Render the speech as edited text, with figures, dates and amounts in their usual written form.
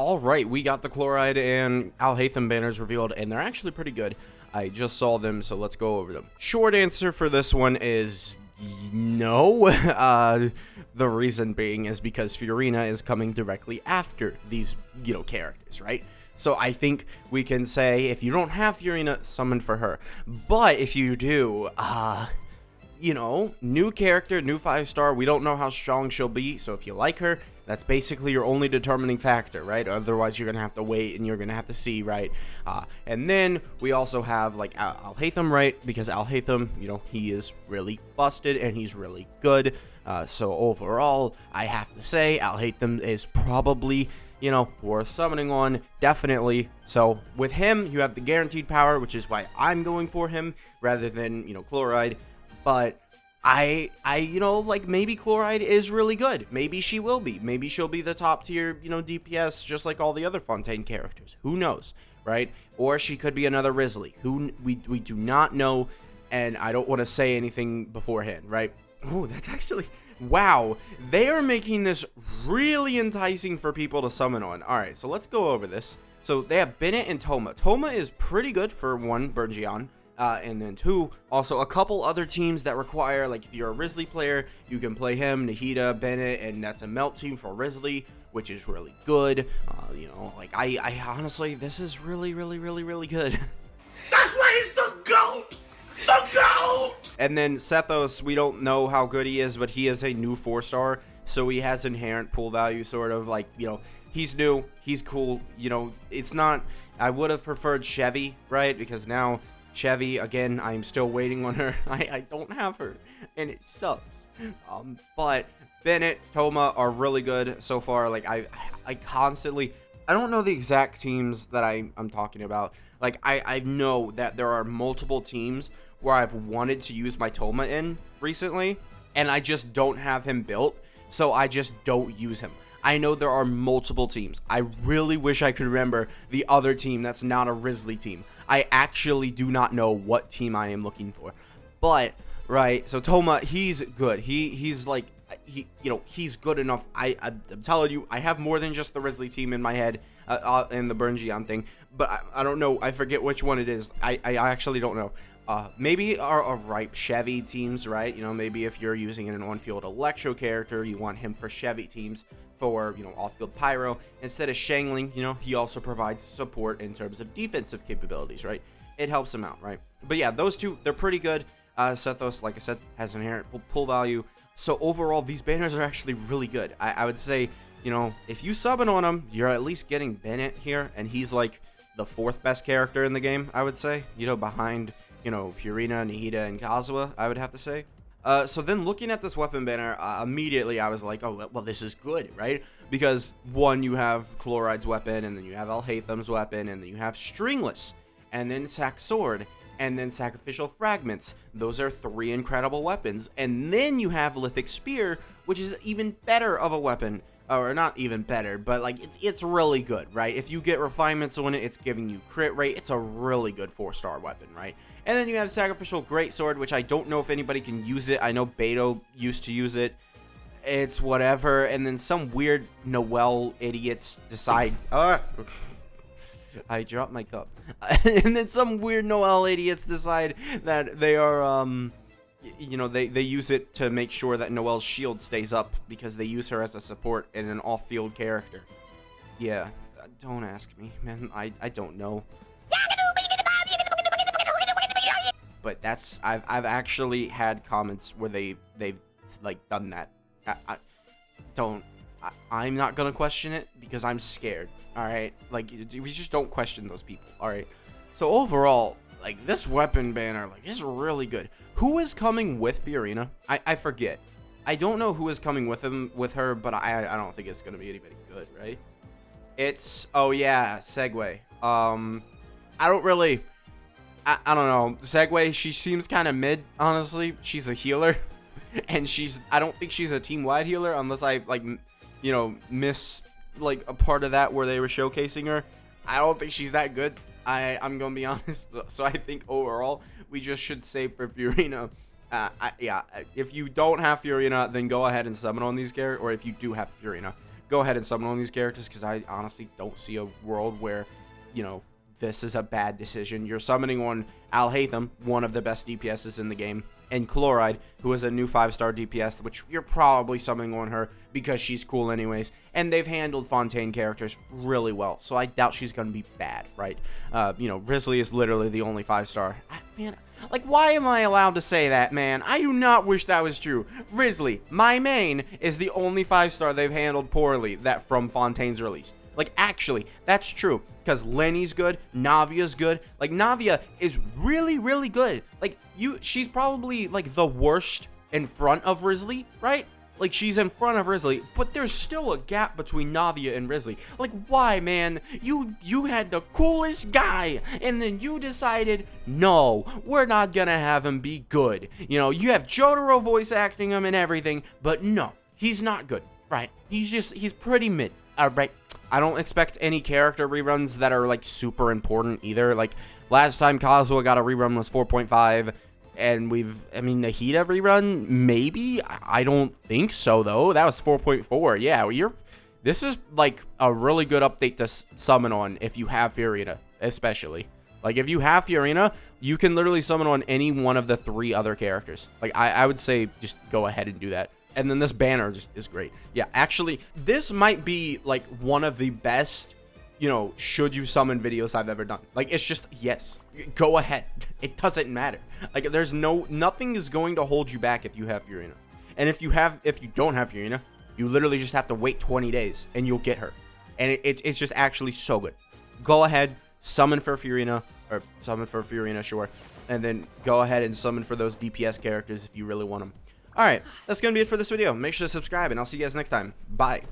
All right, we got the Clorinde and Alhaitham banners revealed, and they're actually pretty good. I just saw them, so let's go over them. Short answer for this one is no. The reason being is because Furina is coming directly after these, characters, right? So I think we can say if you don't have Furina, summon for her. But if you do, new character, new 5-star. We don't know how strong she'll be, so if you like her, that's basically your only determining factor, right? Otherwise, you're going to have to wait and you're going to have to see, right? And then we also have, like, Alhaitham, right? Because Alhaitham, he is really busted and he's really good. So overall, I have to say Alhaitham is probably, worth summoning on, definitely. So with him, you have the guaranteed power, which is why I'm going for him rather than, Clorinde. But maybe Clorinde is really good. Maybe she will be. Maybe she'll be the top tier, DPS, just like all the other Fontaine characters. Who knows, right? Or she could be another Risley. We do not know, and I don't want to say anything beforehand, right? Oh, that's actually... Wow, they are making this really enticing for people to summon on. All right, so let's go over this. So they have Bennett and Toma. Toma is pretty good for one, Bergion. And then two, also a couple other teams that require, like, if you're a Risley player, you can play him, Nahida, Bennett, and that's a melt team for Risley, which is really good. I honestly, this is really, really, really, really good. That's why he's the GOAT! The GOAT! And then Sethos, we don't know how good he is, but he is a new 4-star, so he has inherent pool value, sort of, like, he's new, he's cool, it's not, I would have preferred Chevy, right, because now... Chevy, again, I'm still waiting on her. I don't have her, and it sucks. But Bennett, Toma are really good so far. Like, I constantly... I don't know the exact teams that I'm talking about. Like, I know that there are multiple teams where I've wanted to use my Toma in recently, and I just don't have him built, so I just don't use him. I know there are multiple teams. I really wish I could remember the other team that's not a Risley team. I actually do not know what team I am looking for. But, right, so Toma, he's good. He's like, he's good enough. I'm telling you, I have more than just the Risley team in my head and the Berngion thing. But I don't know. I forget which one it is. I actually don't know. Maybe our ripe Chevy teams, right? Maybe if you're using an on-field Electro character, you want him for Chevy teams for, off-field Pyro. Instead of Shangling, he also provides support in terms of defensive capabilities, right? It helps him out, right? But yeah, those two, they're pretty good. Sethos, like I said, has inherent pull value. So overall, these banners are actually really good. I would say, if you summon on them, you're at least getting Bennett here, and he's like the 4th best character in the game, I would say, behind... Furina, Nahida, and Kazuha, I would have to say. So then looking at this weapon banner, immediately I was like, oh, well, this is good, right? Because, one, you have Clorinde's weapon, and then you have Alhaitham's weapon, and then you have Stringless, and then Sack Sword, and then Sacrificial Fragments. Those are 3 incredible weapons. And then you have Lithic Spear, which is even better of a weapon. Or not even better, but like it's really good, right? If you get refinements on it, it's giving you crit rate. It's a really good 4-star weapon, right? And then you have Sacrificial Greatsword, which I don't know if anybody can use it. I know Beto used to use it. It's whatever. And then some weird Noel idiots decide... I dropped my cup. And then some weird Noel idiots decide that they are... they use it to make sure that Noelle's shield stays up because they use her as a support and an off-field character. Yeah, don't ask me, man. I don't know. But that's I've actually had comments where they've like done that. I'm not gonna question it because I'm scared. All right, like we just don't question those people. All right. So overall, like, this weapon banner, like, is really good. Who is coming with Furina? I forget. I don't know who is coming with her, but I don't think it's gonna be anybody good, right? It's, oh yeah, Segway. I don't really, I don't know. Segway, she seems kind of mid, honestly. She's a healer, and I don't think she's a team-wide healer unless I, like, miss, like, a part of that where they were showcasing her. I don't think she's that good. I'm gonna be honest. So I think overall we just should save for Furina. Yeah, if you don't have Furina, then go ahead and summon on these characters. Or if you do have Furina, go ahead and summon on these characters, because I honestly don't see a world where, you know, this is a bad decision. You're summoning on Alhaitham, one of the best DPSs in the game, and Clorinde, who is a new 5-star DPS, which you're probably summoning on her because she's cool anyways. And they've handled Fontaine characters really well, so I doubt she's going to be bad, right? You know, Risley is literally the only 5-star. Man, like, why am I allowed to say that, man? I do not wish that was true. Risley, my main, is the only 5-star they've handled poorly that from Fontaine's release. Like, actually, that's true. Because Lenny's good, Navia's good. Like, Navia is really, really good. Like, she's probably, like, the worst in front of Risley, right? Like, she's in front of Risley, but there's still a gap between Navia and Risley. Like, why, man? You had the coolest guy, and then you decided, no, we're not gonna have him be good. You know, you have Jotaro voice acting him and everything, but no, he's not good, right? He's pretty mid, right? I don't expect any character reruns that are, like, super important either. Like, last time Kazuha got a rerun was 4.5, and I mean, Nahida rerun, maybe? I don't think so, though. That was 4.4. Yeah, this is, like, a really good update to summon on if you have Furina, especially. Like, if you have Furina, you can literally summon on any one of the 3 other characters. Like, I would say just go ahead and do that. And then this banner just is great. Yeah, actually, this might be, like, one of the best, you know, should you summon videos I've ever done. Like, it's just, yes, go ahead. It doesn't matter. Like, there's nothing is going to hold you back if you have Furina. And if you don't have Furina, you literally just have to wait 20 days and you'll get her. And it's just actually so good. Go ahead, summon for Furina, sure. And then go ahead and summon for those DPS characters if you really want them. Alright, that's going to be it for this video. Make sure to subscribe, and I'll see you guys next time. Bye.